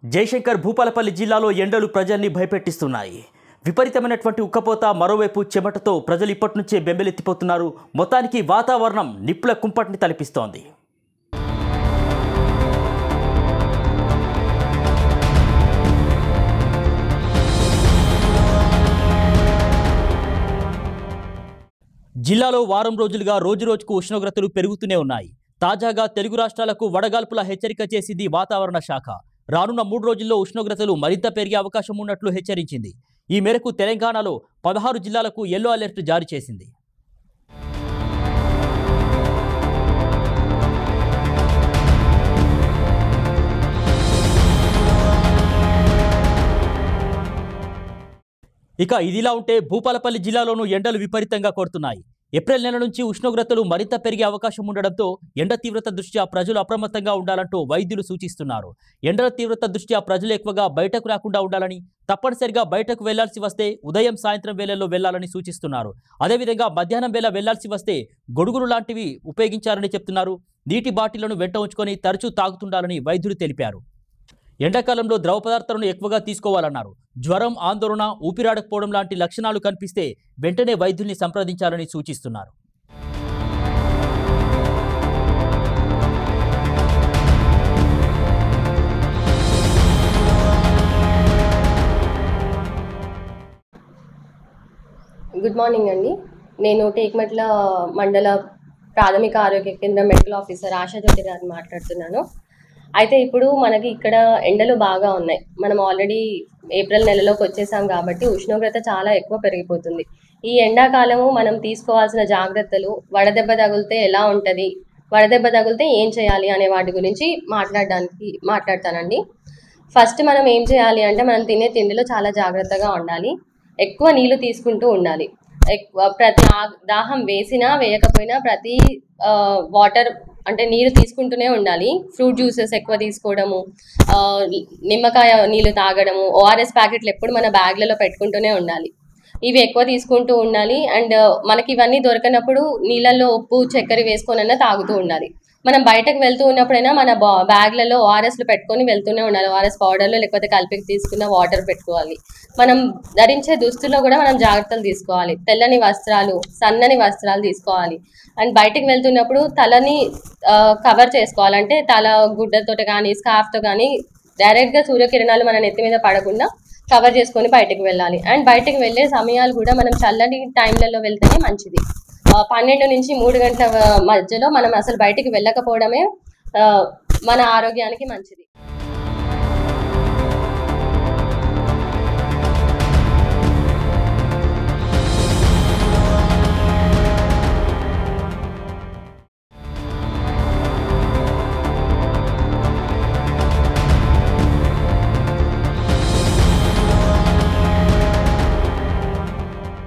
జయశంకర్ భూపాలపల్లి జిల్లాలో ఎండలు ప్రజల్ని భయపెట్టిస్తున్నాయి. విపరీతమైనటువంటి ఉక్కపోత, మరోవైపు చెమటతో ప్రజలు ఇప్పటి నుంచే బెంబెలెత్తిపోతున్నారు. మొత్తానికి వాతావరణం నిప్పుల కుంపటిని తలపిస్తోంది. జిల్లాలో వారం రోజులుగా రోజురోజుకు ఉష్ణోగ్రతలు పెరుగుతూనే ఉన్నాయి. తాజాగా తెలుగు రాష్ట్రాలకు వడగాల్పుల హెచ్చరిక చేసింది వాతావరణ శాఖ. రానున్న 3 రోజుల్లో ఉష్ణోగ్రతలు మరింత పెరిగే అవకాశం ఉన్నట్లు హెచ్చరించింది. ఈ మేరకు తెలంగాణలో 16 జిల్లాలకు యెల్లో అలర్ట్ జారీ చేసింది. ఇక ఇదిలా ఉంటే భూపాలపల్లి జిల్లాలోనూ ఎండలు విపరీతంగా కొడుతున్నాయి. ఏప్రిల్ నెల నుంచి ఉష్ణోగ్రతలు మరింత పెరిగే అవకాశం ఉండడంతో ఎండ తీవ్రత దృష్ట్యా ప్రజలు అప్రమత్తంగా ఉండాలంటూ వైద్యులు సూచిస్తున్నారు. ఎండల తీవ్రత దృష్ట్యా ప్రజలు ఎక్కువగా బయటకు రాకుండా ఉండాలని, తప్పనిసరిగా బయటకు వెళ్లాల్సి వస్తే ఉదయం సాయంత్రం వేళల్లో వెళ్లాలని సూచిస్తున్నారు. అదేవిధంగా మధ్యాహ్నం వేళ వెళ్లాల్సి వస్తే గొడుగులు లాంటివి ఉపయోగించాలని చెప్తున్నారు. నీటి బాటిళ్లను వెంట ఉంచుకొని తరచూ తాగుతుండాలని వైద్యులు తెలిపారు. ఎండాకాలంలో ద్రవ పదార్థాలను ఎక్కువగా తీసుకోవాలన్నారు. జ్వరం, ఆందోళన, ఊపిరాడకపోవడం లాంటి లక్షణాలు కనిపిస్తే వెంటనే వైద్యుల్ని సంప్రదించాలని సూచిస్తున్నారు. గుడ్ మార్నింగ్ అండి. నేను టేక్మెట్ల మండల ప్రాథమిక ఆరోగ్య కేంద్రం మెడికల్ ఆఫీసర్ ఆశాజ్యోతి గారిని మాట్లాడుతున్నాను. అయితే ఇప్పుడు మనకి ఇక్కడ ఎండలు బాగా ఉన్నాయి. మనం ఆల్రెడీ ఏప్రిల్ నెలలోకి వచ్చేసాం కాబట్టి ఉష్ణోగ్రత చాలా ఎక్కువ పెరిగిపోతుంది. ఈ ఎండాకాలము మనం తీసుకోవాల్సిన జాగ్రత్తలు, వడదెబ్బ తగిలితే ఎలా ఉంటుంది, వడదెబ్బ తగిలితే ఏం చేయాలి అనే వాటి గురించి మాట్లాడతానండి. ఫస్ట్ మనం ఏం చేయాలి అంటే మనం తినే తిండిలో చాలా జాగ్రత్తగా ఉండాలి. ఎక్కువ నీళ్లు తీసుకుంటూ ఉండాలి. ప్రతి దాహం వేసినా వేయకపోయినా ప్రతి వాటర్ అంటే నీరు తీసుకుంటూనే ఉండాలి. ఫ్రూట్ జ్యూసెస్ ఎక్కువ తీసుకోవడము, నిమ్మకాయ నీళ్ళు తాగడము, ఓఆర్ఎస్ ప్యాకెట్లు ఎప్పుడు మన బ్యాగ్లలో పెట్టుకుంటూనే ఉండాలి. ఇవి ఎక్కువ తీసుకుంటూ ఉండాలి. అండ్ మనకి ఇవన్నీ దొరకనప్పుడు నీళ్ళల్లో ఉప్పు, చక్కెర వేసుకొనైనా తాగుతూ ఉండాలి. మనం బయటకు వెళ్తూ ఉన్నప్పుడైనా మన బ్యాగ్లలో ఓఆర్ఎస్లు పెట్టుకొని వెళ్తూనే ఉండాలి. ఓఆర్ఎస్ పౌడర్లు లేకపోతే కలిపి తీసుకున్న వాటర్ పెట్టుకోవాలి. మనం ధరించే దుస్తుల్లో కూడా మనం జాగ్రత్తలు తీసుకోవాలి. తెల్లని వస్త్రాలు, సన్నని వస్త్రాలు తీసుకోవాలి. అండ్ బయటకు వెళ్తున్నప్పుడు తలని కవర్ చేసుకోవాలంటే తల గుడ్డతో కానీ స్కార్ఫ్తో కానీ డైరెక్ట్గా సూర్యకిరణాలు మన నెత్తి మీద పడకుండా కవర్ చేసుకొని బయటకు వెళ్ళాలి. అండ్ బయటకు వెళ్ళే సమయాలు కూడా మనం చల్లని టైంలలో వెళ్తేనే మంచిది. 12 నుంచి 3 గంటల మధ్యలో మనం అసలు బయటికి వెళ్ళకపోవడమే మన ఆరోగ్యానికి మంచిది.